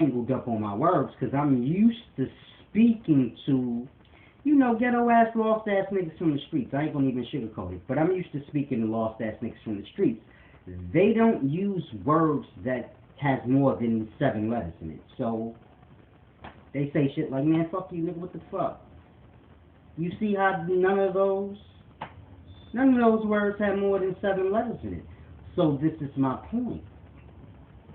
angled up on my words because I'm used to speaking to, ghetto ass, lost ass niggas from the streets. I ain't gonna even sugarcoat it, but I'm used to speaking to lost ass niggas from the streets. They don't use words that has more than 7 letters in it. So they say shit like, man, fuck you, nigga, what the fuck? You see how none of those words have more than 7 letters in it. So this is my point.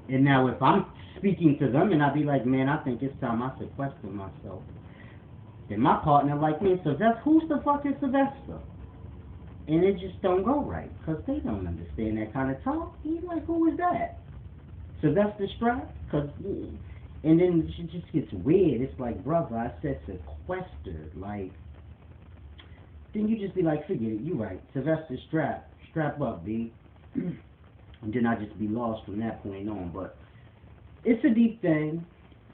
And now if I'm speaking to them and I be like, man, I think it's time I sequester myself, then my partner like me, Sylvester, who's the fuck is Sylvester? And it just don't go right, because they don't understand that kind of talk. He's like, who is that? Sylvester Strap? And then it just gets weird. It's like, brother, I said sequester. Like, then you just be like, forget it, you right. Sylvester Strap. Strap up, B. And then I just be lost from that point on. But it's a deep thing.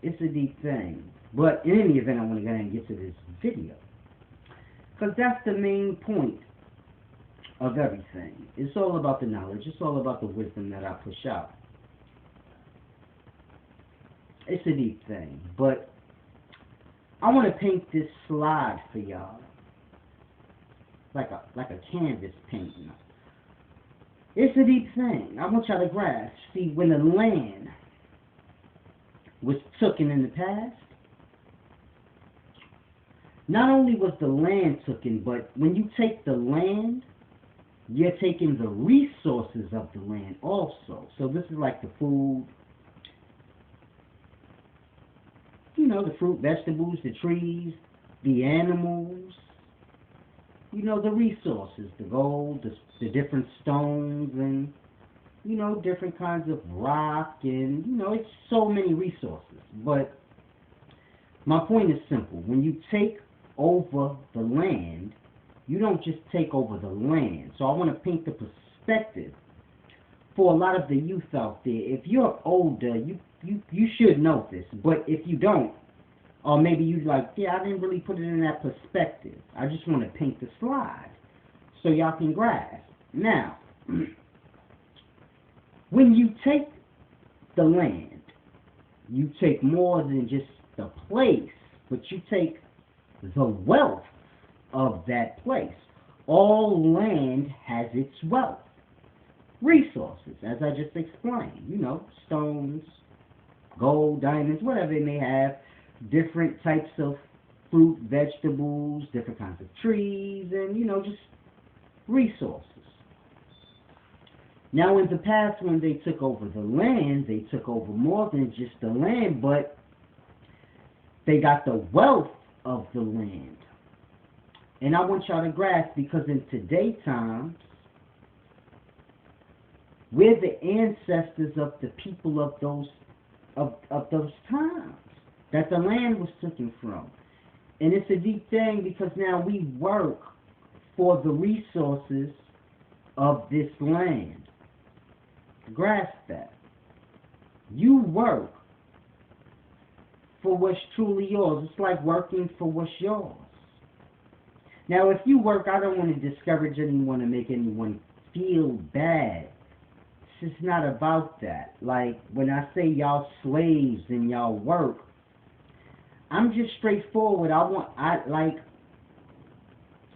It's a deep thing. But in any event, I want to go ahead and get to this video, because that's the main point of everything. It's all about the knowledge. It's all about the wisdom that I push out. It's a deep thing. But I want to paint this slide for y'all, like a canvas painting. It's a deep thing. I want y'all to grasp. See, when the land was taken in the past, not only was the land taken, but when you take the land, you're taking the resources of the land also. So this is like the food, the fruit, vegetables, the trees, the animals, the resources, the gold, the different stones, and, different kinds of rock, and, it's so many resources. But my point is simple. When you take over the land, you don't just take over the land. So I want to paint the perspective for a lot of the youth out there. If you're older, you should know this. But if you don't, or maybe you're like, yeah, I didn't really put it in that perspective. I just want to paint the slide so y'all can grasp. Now, when you take the land, you take more than just the place, but you take the wealth of that place. All land has its wealth. Resources, as I just explained, stones, gold, diamonds, whatever it may have, different types of fruit, vegetables, different kinds of trees, and, just resources. Now, in the past, when they took over the land, they took over more than just the land, but they got the wealth of the land. And I want y'all to grasp, because in today's times, we're the ancestors of the people of those times that the land was taken from. And it's a deep thing, because now we work for the resources of this land. Grasp that. You work for what's truly yours. It's like working for what's yours. Now, if you work, I don't want to discourage anyone or make anyone feel bad. It's just not about that. Like, when I say y'all slaves and y'all work, I'm just straightforward. I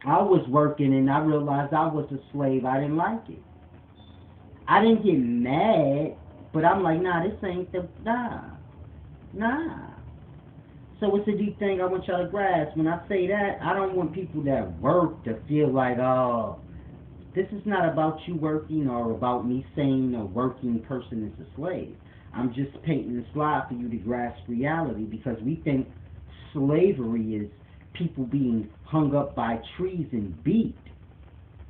was working and I realized I was a slave. I didn't like it. I didn't get mad, but I'm like, nah, this ain't nah. So it's a deep thing I want y'all to grasp. When I say that, I don't want people that work to feel like, oh, this is not about you working or about me saying a working person is a slave. I'm just painting the slide for you to grasp reality, because we think slavery is people being hung up by trees and beat.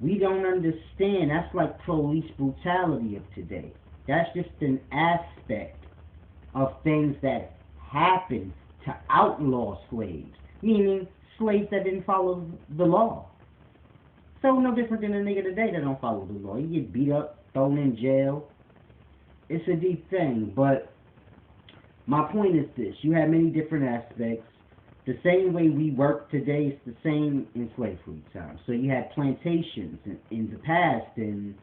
We don't understand. That's like police brutality of today. That's just an aspect of things that happen to outlaw slaves, meaning slaves that didn't follow the law. So no different than a nigga today that don't follow the law. You get beat up, thrown in jail. It's a deep thing, but my point is this. You have many different aspects. The same way we work today is the same in slavery time. So you had plantations in the past, and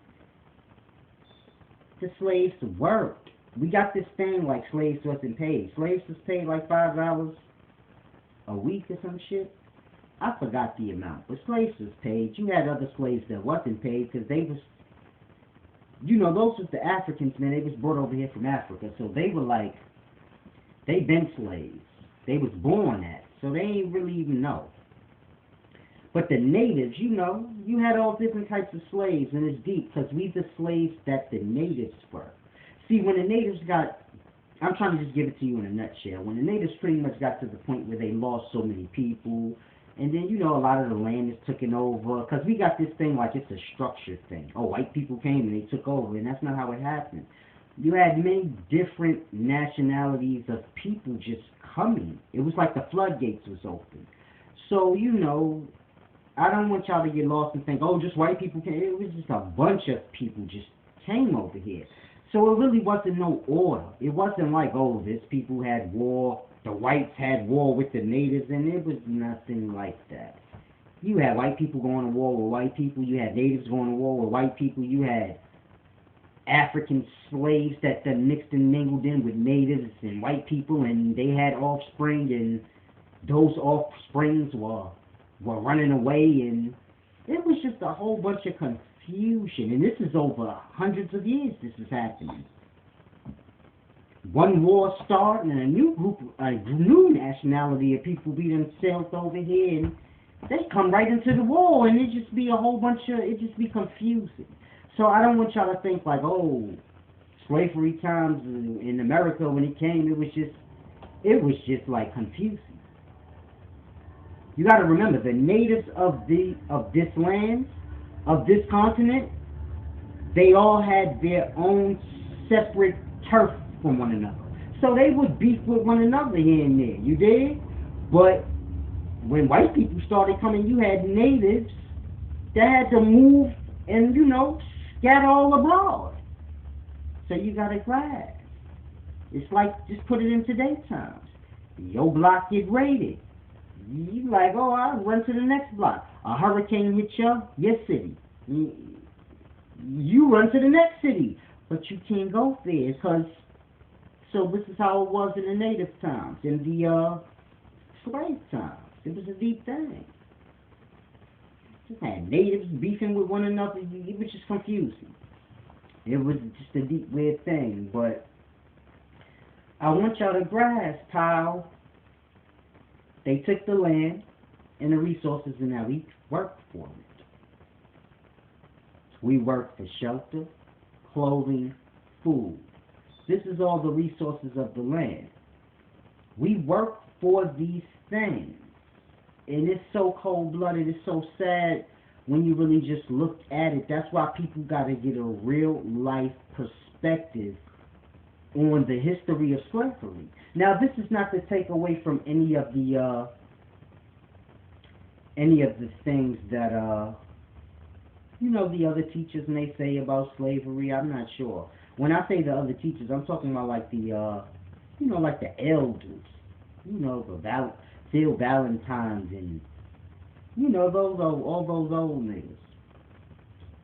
the slaves worked. we got this thing like slaves wasn't paid. Slaves was paid like $5 a week or some shit. I forgot the amount, but slaves was paid. You had other slaves that wasn't paid because they was, those was the Africans, man. They was brought over here from Africa, so they were like, they been slaves. They was born at, so they ain't really even know. But the natives, you had all different types of slaves, and it's deep because we the slaves that the natives were. See, when the natives I'm trying to just give it to you in a nutshell. When the natives pretty much got to the point where they lost so many people, and then, a lot of the land is taken over, because we got this thing like it's a structured thing. Oh, white people came and they took over, and that's not how it happened. You had many different nationalities of people just coming. It was like the floodgates was open. So, I don't want y'all to get lost and think, oh, just white people came. It was just a bunch of people just came over here. So it really wasn't no order. It wasn't like, oh, this people had war, the whites had war with the natives, and it was nothing like that. You had white people going to war with white people. You had natives going to war with white people. You had African slaves that mixed and mingled in with natives and white people, and they had offspring, and those offsprings were running away, and it was just a whole bunch of confusion. And this is over hundreds of years this is happening. One war started, and a new nationality of people be themselves over here, and they come right into the war, and it just be a whole bunch of, it just be confusing. So I don't want y'all to think like, oh, slavery times in America when it came, it was just like confusing. You got to remember, the natives of this land, of this continent, they all had their own separate turf from one another. So they would beef with one another here and there, you dig? But when white people started coming, you had natives that had to move and, scatter all abroad. So you got to grasp. It's like, just put it in today's times. Your block get raided. You like, oh, I'll run to the next block. A hurricane hit your city. You run to the next city. But you can't go there because, so this is how it was in the native times, in the slave times. It was a deep thing. Just had natives beefing with one another. It was just confusing. It was just a deep, weird thing. But I want y'all to grasp how they took the land and the resources, and now we worked for it. We worked for shelter, clothing, food. This is all the resources of the land. We work for these things. And it's so cold-blooded, it's so sad when you really just look at it. That's why people got to get a real-life perspective on the history of slavery. Now, this is not to take away from any of the things that the other teachers may say about slavery. I'm not sure. When I say the other teachers, I'm talking about like the like the elders, the Phil Valentines, and all those old niggas.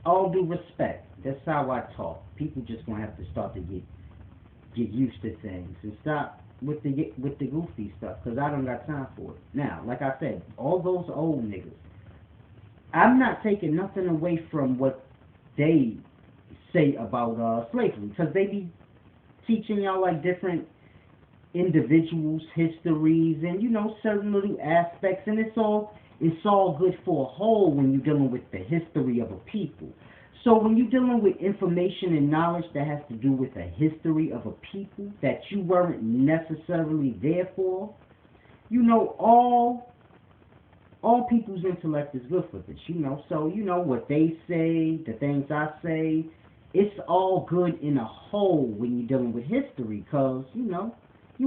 All due respect, that's how I talk. People just gonna have to start to get used to things and stop with the goofy stuff, because I don't got time for it. Now, like I said, all those old niggas, I'm not taking nothing away from what they say about slavery, because they be teaching y'all like different individuals' histories and certain little aspects, and it's all good for a whole when you're dealing with the history of a people. So when you're dealing with information and knowledge that has to do with the history of a people that you weren't necessarily there for, all people's intellect is good for this, So what they say, the things I say, it's all good in a whole when you're dealing with history, because you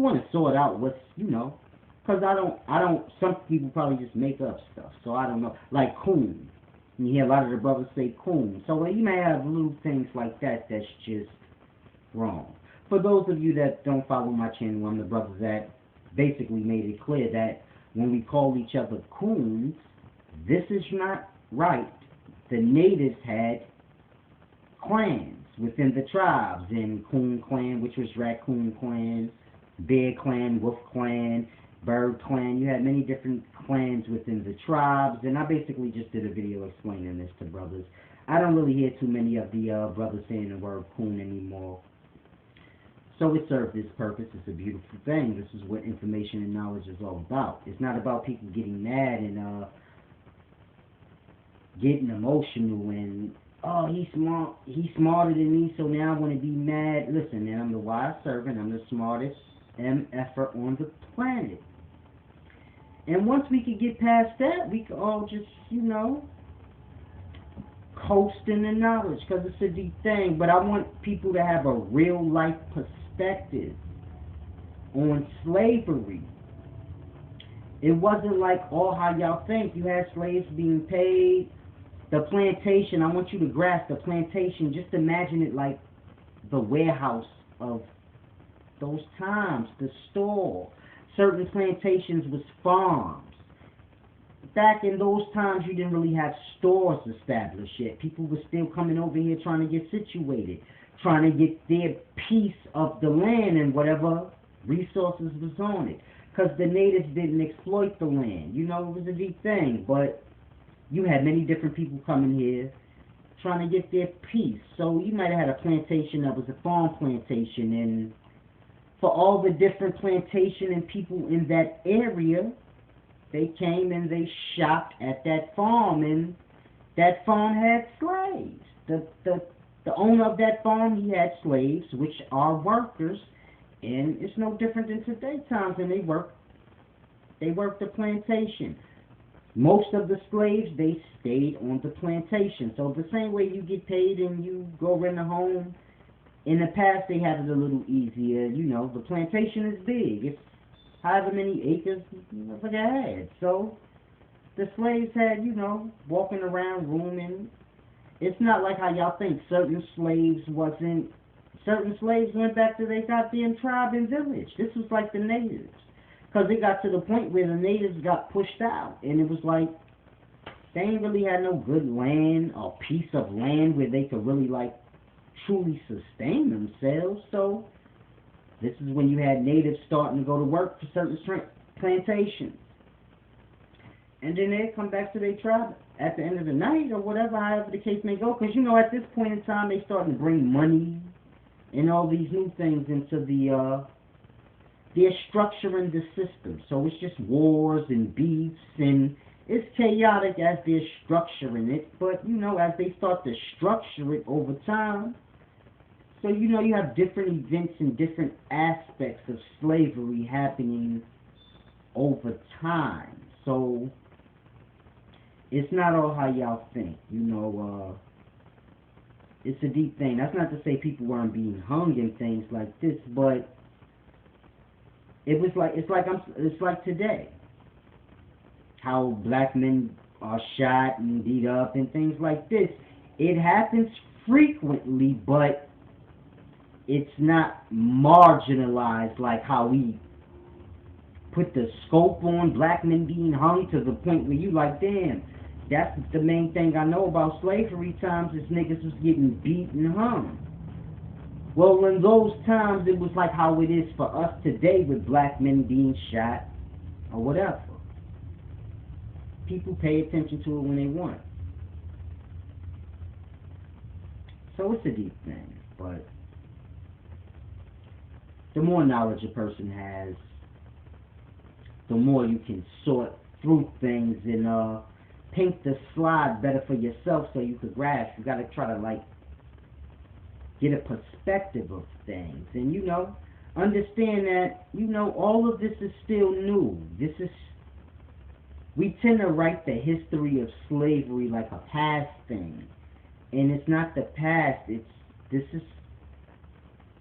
want to sort out what's because I don't. Some people probably just make up stuff, so I don't know. Like coon. You hear a lot of the brothers say coon. So you may have little things like that that's just wrong. For those of you that don't follow my channel, I'm the brother that basically made it clear that when we call each other coons, this is not right. The natives had clans within the tribes, in Coon Clan, which was Raccoon Clan, Bear Clan, Wolf Clan, Bird Clan. You had many different clans within the tribes, and I basically just did a video explaining this to brothers. I don't really hear too many of the brothers saying the word coon anymore. So it served its purpose. It's a beautiful thing. This is what information and knowledge is all about. It's not about people getting mad and getting emotional and, oh, he's smarter than me, so now I want to be mad. Listen, man, I'm the wise servant. I'm the smartest MFer on the planet. And once we could get past that, we could all just, coast in the knowledge, because it's a deep thing. But I want people to have a real life perspective on slavery. It wasn't like all how y'all think. You had slaves being paid. The plantation, I want you to grasp the plantation. Just imagine it like the warehouse of those times, the store. Certain plantations was farms. Back in those times, you didn't really have stores established yet. People were still coming over here trying to get situated, trying to get their piece of the land and whatever resources was on it. Because the natives didn't exploit the land. It was a deep thing. But you had many different people coming here trying to get their piece. So you might have had a plantation that was a farm plantation, and for all the different plantation and people in that area, they came and they shopped at that farm, and that farm had slaves. The owner of that farm, he had slaves, which are workers, and it's no different than today's times, and they work the plantation. Most of the slaves, they stayed on the plantation. So the same way you get paid and you go rent a home, in the past they had it a little easier. The plantation is big. It's however many acres like I had. So the slaves had, walking around rooming. It's not like how y'all think certain slaves went back to their goddamn tribe and village. This was like the natives. Because it got to the point where the natives got pushed out. And it was like, they ain't really had no good land or piece of land where they could really, truly sustain themselves. So this is when you had natives starting to go to work for certain plantations. And then they'd come back to their tribe at the end of the night or whatever, however the case may go. Because, at this point in time, they starting to bring money and all these new things into they're structuring the system. So it's just wars and beefs, and it's chaotic as they're structuring it. But, as they start to structure it over time, so, you have different events and different aspects of slavery happening over time. So it's not all how y'all think. It's a deep thing. That's not to say people weren't being hung and things like this, but it's like today, how black men are shot and beat up and things like this. It happens frequently, but it's not marginalized like how we put the scope on black men being hung to the point where you like, damn, that's the main thing I know about slavery times is niggas was getting beat and hung. Well, in those times, it was like how it is for us today with black men being shot or whatever. People pay attention to it when they want. So it's a deep thing, but the more knowledge a person has, the more you can sort through things and paint the slide better for yourself so you could grasp. You got to try to, get a perspective of things. And, understand that, all of this is still new. We tend to write the history of slavery like a past thing. And it's not the past,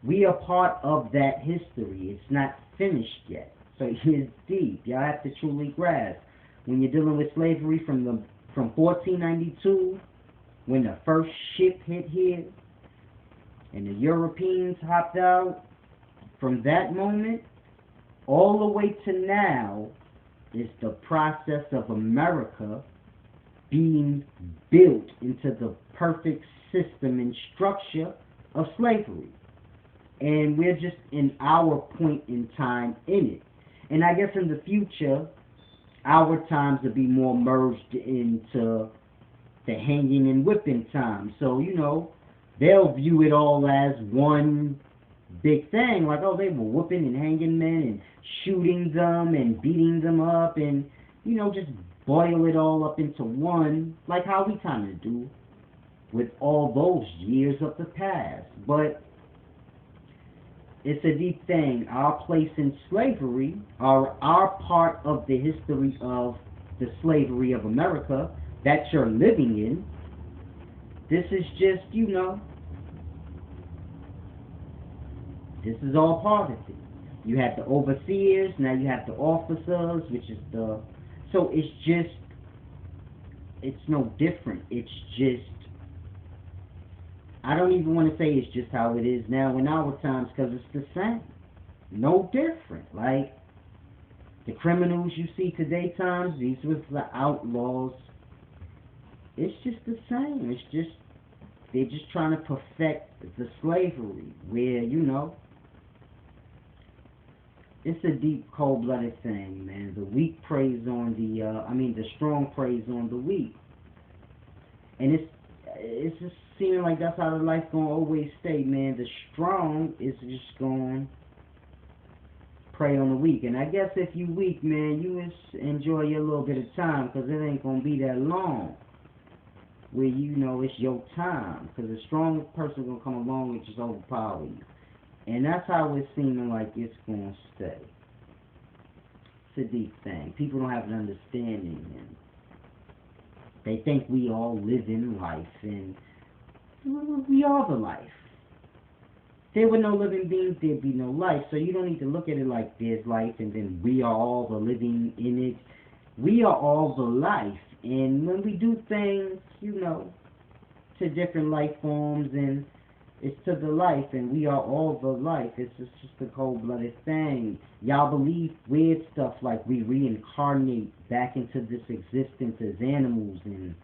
we are part of that history. It's not finished yet. So it's deep. Y'all have to truly grasp. When you're dealing with slavery from 1492, when the first ship hit here, and the Europeans hopped out, from that moment all the way to now is the process of America being built into the perfect system and structure of slavery. And we're just in our point in time in it. And I guess in the future, our times will be more merged into the hanging and whipping time. So, they'll view it all as one big thing. Like, oh, they were whooping and hanging men and shooting them and beating them up and, just boil it all up into one, like how we kind of do with all those years of the past. But it's a deep thing. Our place in slavery, or our part of the history of the slavery of America that you're living in, this is just, this is all part of it. You have the overseers, now you have the officers, which is the... So it's no different. It's just... I don't even want to say it's just how it is now in our times, because it's the same. No different. Like, the criminals you see today times, these was the outlaws. It's just the same. It's just, they're just trying to perfect the slavery, where, it's a deep, cold-blooded thing, man. The weak preys on the strong preys on the weak. And it's just seeming like that's how the life gonna always stay, man. The strong is just going to prey on the weak. And I guess if you weak, man, you just enjoy your little bit of time, because it ain't gonna be that long where it's your time, because a strong person gonna come along and just overpower you. And that's how it's seeming like it's gonna stay. It's a deep thing. People don't have an understanding, and they think we all live in life, and we are the life. If there were no living beings, there'd be no life. So you don't need to look at it like there's life and then we are all the living in it. We are all the life. And when we do things, to different life forms, and it's to the life, and we are all the life. It's just a cold-blooded thing. Y'all believe weird stuff like we reincarnate back into this existence as animals, and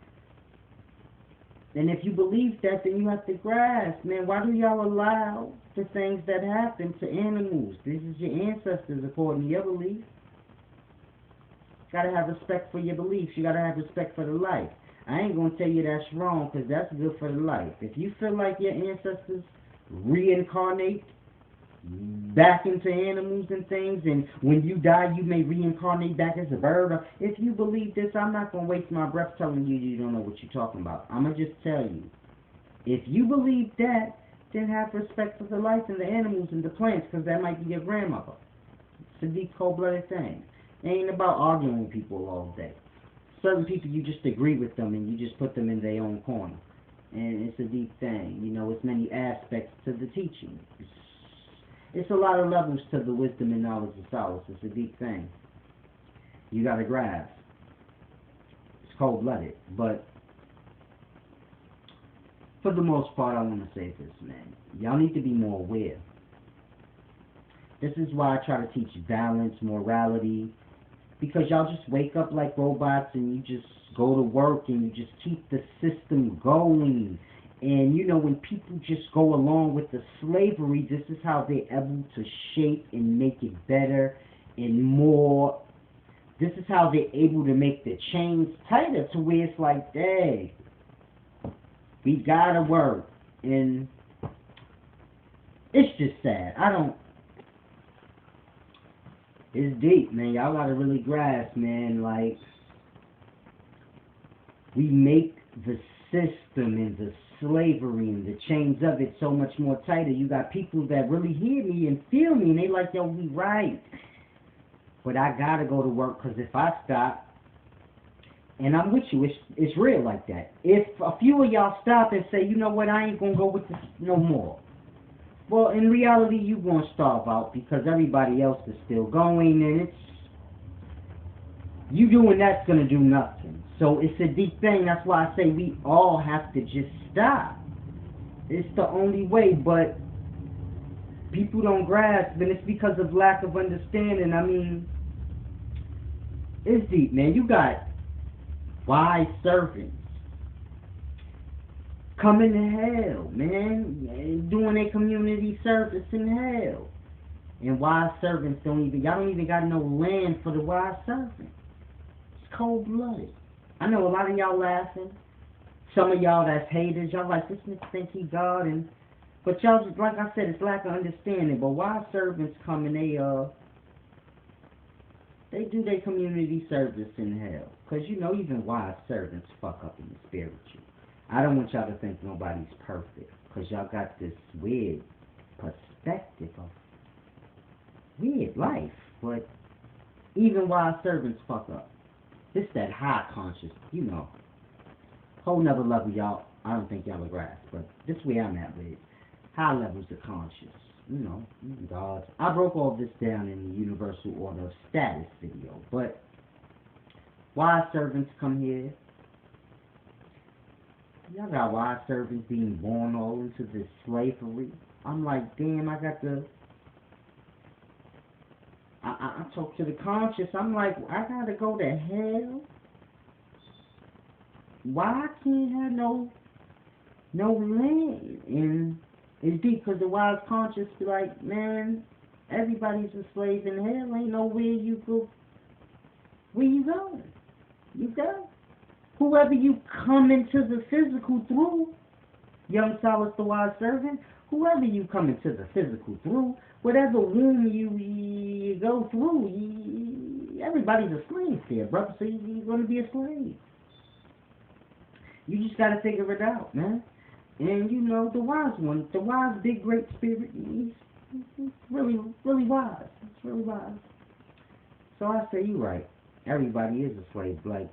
if you believe that, then you have to grasp, man, why do y'all allow the things that happen to animals? This is your ancestors, according to your belief. Gotta have respect for your beliefs. You gotta have respect for the life. I ain't gonna tell you that's wrong, because that's good for the life. If you feel like your ancestors reincarnate back into animals and things, and when you die you may reincarnate back as a bird, or if you believe this, I'm not gonna waste my breath telling you you don't know what you're talking about. I'm gonna just tell you, if you believe that, then have respect for the life and the animals and the plants, because that might be your grandmother. It's a deep, cold-blooded thing. It ain't about arguing with people all day. Certain people, you just agree with them and you just put them in their own corner. And it's a deep thing. It's many aspects to the teaching. It's a lot of levels to the wisdom and knowledge of solace. It's a deep thing. You gotta grasp. It's cold-blooded. But for the most part, I want to say this, man. Y'all need to be more aware. This is why I try to teach balance, morality, because y'all just wake up like robots and you just go to work and you just keep the system going. And when people just go along with the slavery, this is how they're able to shape and make it better and more. This is how they're able to make the chains tighter, to where it's like, hey, we gotta work. And it's just sad. It's deep, man. Y'all gotta really grasp, man. Like, we make the system and the slavery and the chains of it so much more tighter. You got people that really hear me and feel me, and they like, yo, we right. But I gotta go to work, because if I stop, and I'm with you, it's real like that. If a few of y'all stop and say, you know what, I ain't gonna go with this no more. Well, in reality, you're going to starve out, because everybody else is still going, and you doing that's going to do nothing. So it's a deep thing. That's why I say we all have to just stop. It's the only way, but people don't grasp, and it's because of lack of understanding. I mean, it's deep, man. You got wise servants. coming to hell, man, doing their community service in hell. And wise servants y'all don't even got no land for the wise servant. It's cold-blooded. I know a lot of y'all laughing. Some of y'all that's haters, y'all like, this nigga think he God, but y'all just, like I said, it's lack of understanding. But wise servants come and they do their community service in hell. Because, you know, even wise servants fuck up in the spiritual. I don't want y'all to think nobody's perfect. Because y'all got this weird perspective of weird life. But even wise servants fuck up. It's that high conscious, you know. Whole nother level, y'all. I don't think y'all will grasp. But this way I'm at with it. High levels of conscious. You know, gods. I broke all this down in the universal order of status video, but wise servants come here. Y'all got wise servants being born all into this slavery. I'm like, damn, I got the... I talk to the conscious. I'm like, I gotta go to hell? Why I can't have no land? And it's deep because the wise conscious be like, man, everybody's a slave in hell. Ain't nowhere you go. Where you going? You go. Whoever you come into the physical through, young Solace the wise servant, whoever you come into the physical through, whatever womb you go through, everybody's a slave there, brother. So you're going to be a slave. You just got to figure it out, man. And you know, the wise one, the wise big great spirit, he's really, really wise. It's really wise. So I say, you're right. Everybody is a slave. Like,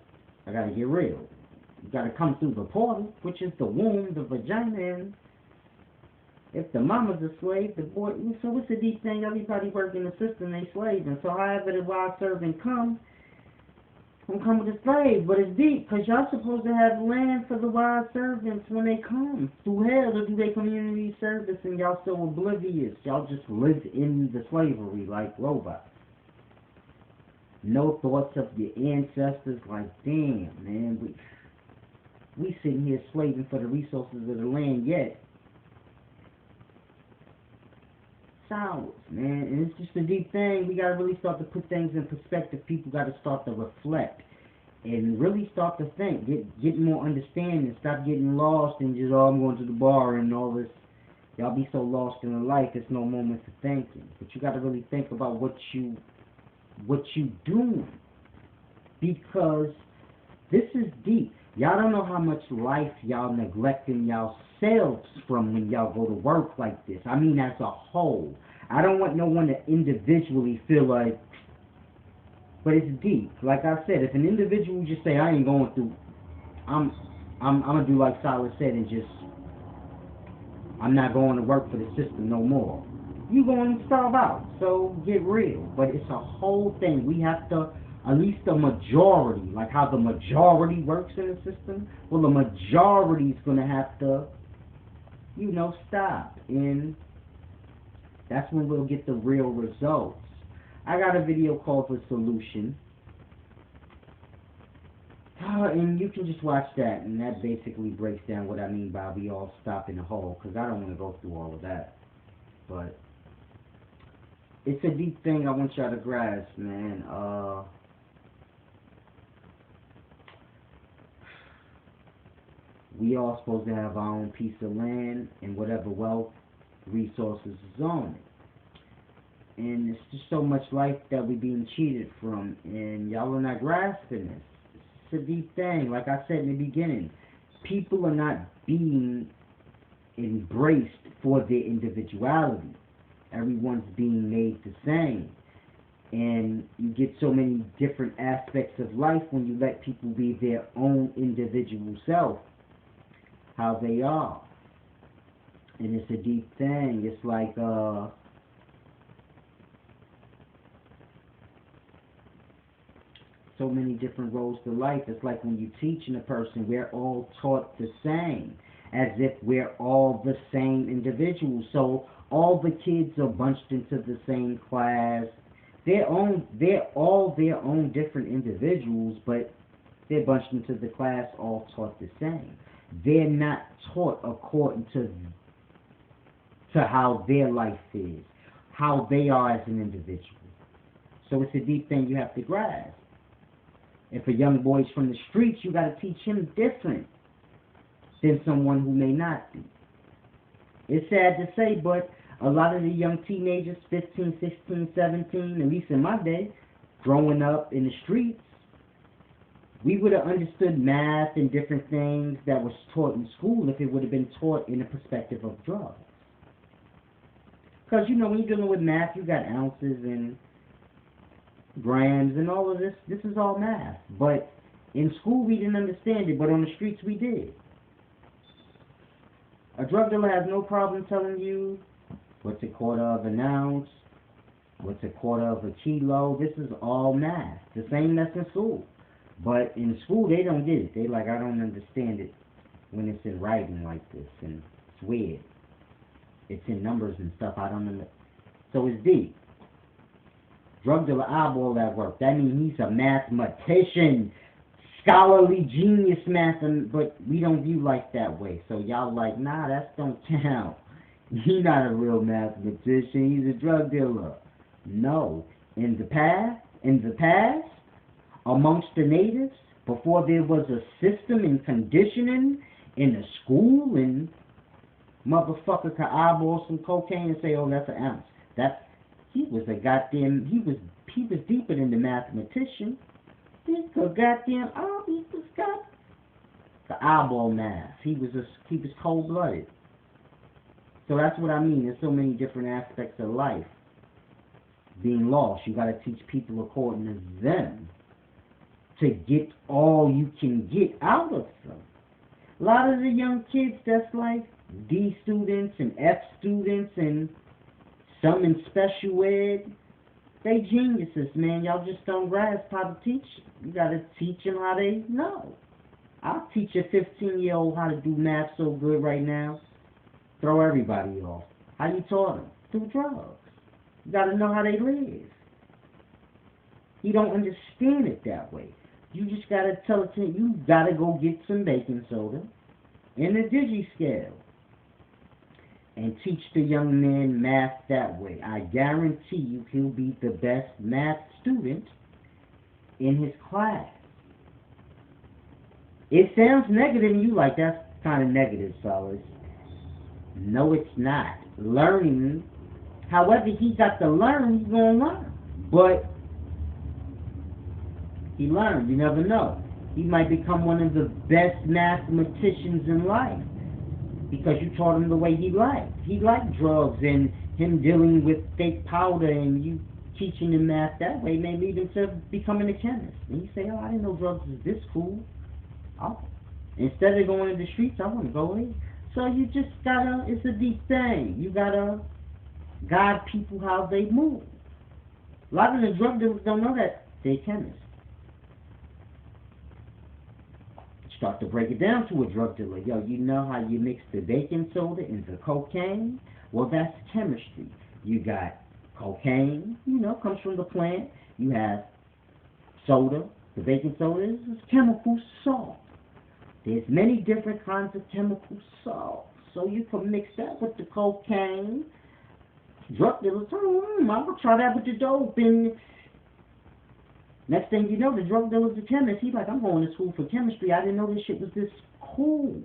I gotta get real. You gotta come through the portal, which is the womb, the vagina, and if the mama's a slave, the boy, so it's a deep thing. Everybody working the system, they slave. And so however the wise servant come with a slave, but it's deep, because y'all supposed to have land for the wise servants when they come through hell to do their community service, and y'all so oblivious. Y'all just live in the slavery like robots. No thoughts of your ancestors, like, damn, man, we sitting here slaving for the resources of the land yet. Sours, man, and it's just a deep thing. We gotta really start to put things in perspective. People gotta start to reflect and really start to think, get more understanding, stop getting lost and just, oh, I'm going to the bar and all this. Y'all be so lost in the life, there's no moment for thinking. But you gotta really think about what you doing, because this is deep. Y'all don't know how much life y'all neglecting yourselves from when y'all go to work like this. I mean, as a whole. I don't want no one to individually feel like, but it's deep. Like I said, if an individual just say, I ain't going through, I'm gonna do like Silas said and just, I'm not going to work for the system no more. You going to starve out. So get real. But it's a whole thing. We have to, at least the majority, like how the majority works in the system, well, the majority's going to have to, you know, stop. And that's when we'll get the real results. I got a video called The Solution. And you can just watch that, and that basically breaks down what I mean by we all stop in the hole, because I don't want to go through all of that. But it's a deep thing I want y'all to grasp, man. We all supposed to have our own piece of land and whatever wealth, resources is on it. And it's just so much life that we're being cheated from, and y'all are not grasping this. It's a deep thing. Like I said in the beginning, people are not being embraced for their individuality. Everyone's being made the same. And you get so many different aspects of life when you let people be their own individual self, how they are. And it's a deep thing. It's like, so many different roles to life. It's like when you're teaching a person, we're all taught the same, as if we're all the same individuals. So all the kids are bunched into the same class. They're all their own different individuals, but they're bunched into the class, all taught the same. they're not taught according to how their life is, how they are as an individual. So it's a deep thing you have to grasp. If a young boy's from the streets, you got to teach him different than someone who may not be. It's sad to say, but a lot of the young teenagers, 15, 16, 17, at least in my day, growing up in the streets, we would have understood math and different things that was taught in school if it would have been taught in the perspective of drugs. Because, you know, when you're dealing with math, you got ounces and grams and all of this. This is all math. But in school, we didn't understand it, but on the streets, we did. A drug dealer has no problem telling you what's a quarter of an ounce, what's a quarter of a kilo. This is all math. The same that's in school. But in school, they don't get it. They like, I don't understand it when it's in writing like this, and it's weird. It's in numbers and stuff. I don't know. So it's deep. Drug dealer eyeball that work. That means he's a mathematician, scholarly genius but we don't view life that way. So y'all like, nah, that don't count. He's not a real mathematician. He's a drug dealer. No. In the past, amongst the natives, before there was a system and conditioning in a school, and motherfucker could eyeball some cocaine and say, oh, that's an ounce. He was deeper than the mathematician. He was got the eyeball math. He was cold-blooded. So that's what I mean. There's so many different aspects of life being lost. You got to teach people according to them to get all you can get out of them. A lot of the young kids that's like D students and F students and some in special ed, they geniuses, man. Y'all just don't grasp how to teach them. You got to teach them how they know. I'll teach a 15-year-old how to do math so good right now. Throw everybody off. How you taught them? Through drugs. You got to know how they live. You don't understand it that way. You just got to tell it to him, you got to go get some baking soda and a digi-scale and teach the young man math that way. I guarantee you he'll be the best math student in his class. It sounds negative and you like, that's kind of negative, fellas. No, it's not. Learning, however he got to learn, he's going to learn. But he learned, you never know. He might become one of the best mathematicians in life because you taught him the way he liked. He liked drugs and him dealing with fake powder, and you teaching him math that way may lead him to becoming a chemist. And you say, oh, I didn't know drugs was this cool. Instead of going to the streets, I want to go in. So you just gotta, it's a deep thing. You gotta guide people how they move. A lot of the drug dealers don't know that they're chemists. Start to break it down to a drug dealer. Yo, you know how you mix the baking soda into cocaine? Well, that's chemistry. You got cocaine, you know, comes from the plant. You have soda. The baking soda is chemical salt. There's many different kinds of chemical salt. So you can mix that with the cocaine. Drug dealers, I'm going to try that with the dope. And next thing you know, the drug dealer's a chemist. He's like, I'm going to school for chemistry. I didn't know this shit was this cool.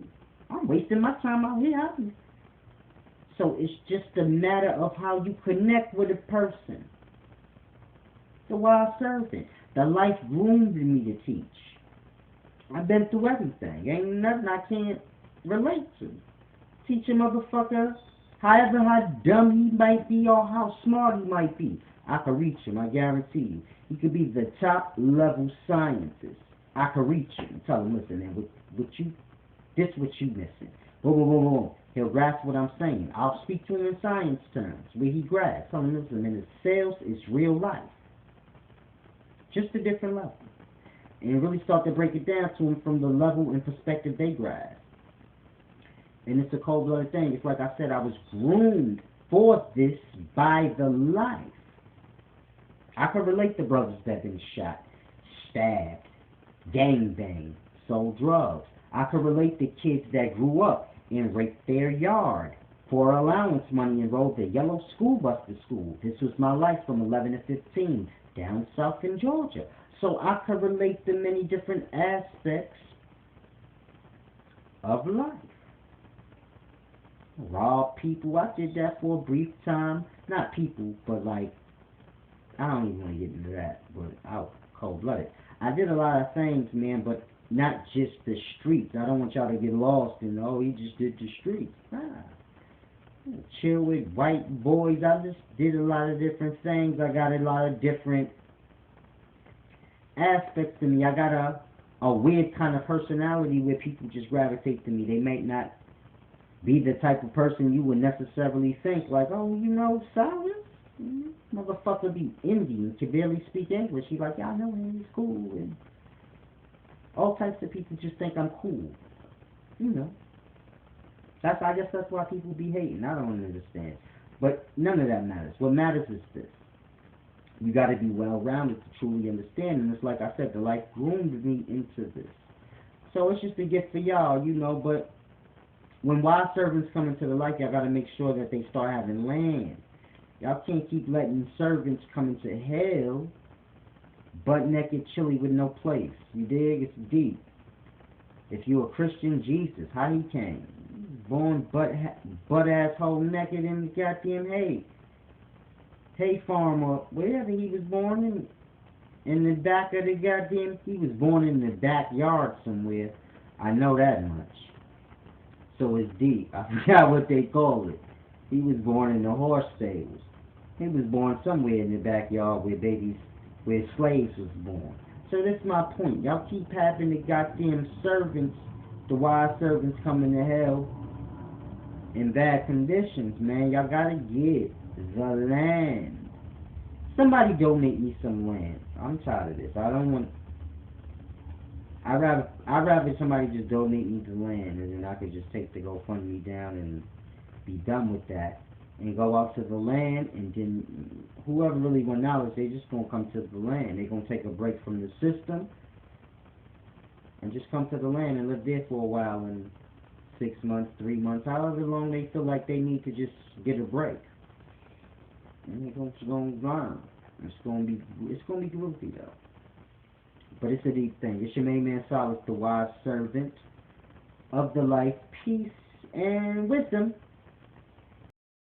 I'm wasting my time out here. So it's just a matter of how you connect with a person. The wild serpent. The life groomed me to teach. I've been through everything. Ain't nothing I can't relate to. Teach a motherfucker however how dumb he might be or how smart he might be. I can reach him, I guarantee you. He could be the top level scientist. I can reach him and tell him, listen, man, this what you missing. Boom, boom, boom, boom. He'll grasp what I'm saying. I'll speak to him in science terms, where he grasps. Tell him, listen, man, it's sales, it's real life. Just a different level. And really start to break it down to him from the level and perspective they grasp. And it's a cold-blooded thing. It's like I said, I was groomed for this by the life. I can relate to brothers that have been shot, stabbed, gangbanged, sold drugs. I could relate to kids that grew up and raked their yard for allowance money and rode the yellow school bus to school. This was my life from 11 to 15 down south in Georgia. So I could relate to many different aspects of life. Rob people, I did that for a brief time. Not people, but like, I don't even want to get into that, but out cold-blooded. I did a lot of things, man, but not just the streets. I don't want y'all to get lost in, oh, he just did the streets. Nah. Chill with white boys. I just did a lot of different things. I got a lot of different aspects to me. I got a weird kind of personality where people just gravitate to me. They might not be the type of person you would necessarily think, like, oh, you know, Cyrus? Motherfucker be Indian, can barely speak English. He like, yeah, I know him, he's cool. And all types of people just think I'm cool. You know. I guess that's why people be hating. I don't understand. But none of that matters. What matters is this. You got to be well-rounded to truly understand. And it's like I said, the life groomed me into this. So it's just a gift for y'all, you know. But when wild servants come into the life, y'all got to make sure that they start having land. Y'all can't keep letting servants come into hell butt-naked, chilly with no place. You dig? It's deep. If you're a Christian, Jesus, how he came? Born butt-asshole naked in the goddamn hay farm or wherever he was born in the back of the goddamn, he was born in the backyard somewhere. I know that much. So it's deep. I forgot what they call it. He was born in the horse stables. He was born somewhere in the backyard where slaves was born. So that's my point. Y'all keep having the goddamn servants, the wild servants coming to hell in bad conditions, man. Y'all gotta get the land. Somebody donate me some land. I'm tired of this. I'd rather somebody just donate me the land, and then I could just take the GoFundMe down and be done with that, and go out to the land, and then whoever really want knowledge, they just gonna come to the land. They gonna take a break from the system and just come to the land and live there for a while, and 6 months, 3 months, however long they feel like they need to just get a break. And they're gonna grind. It's gonna be groovy though. But it's a deep thing. It's your main man Solace, the wise servant of the life, peace, and wisdom.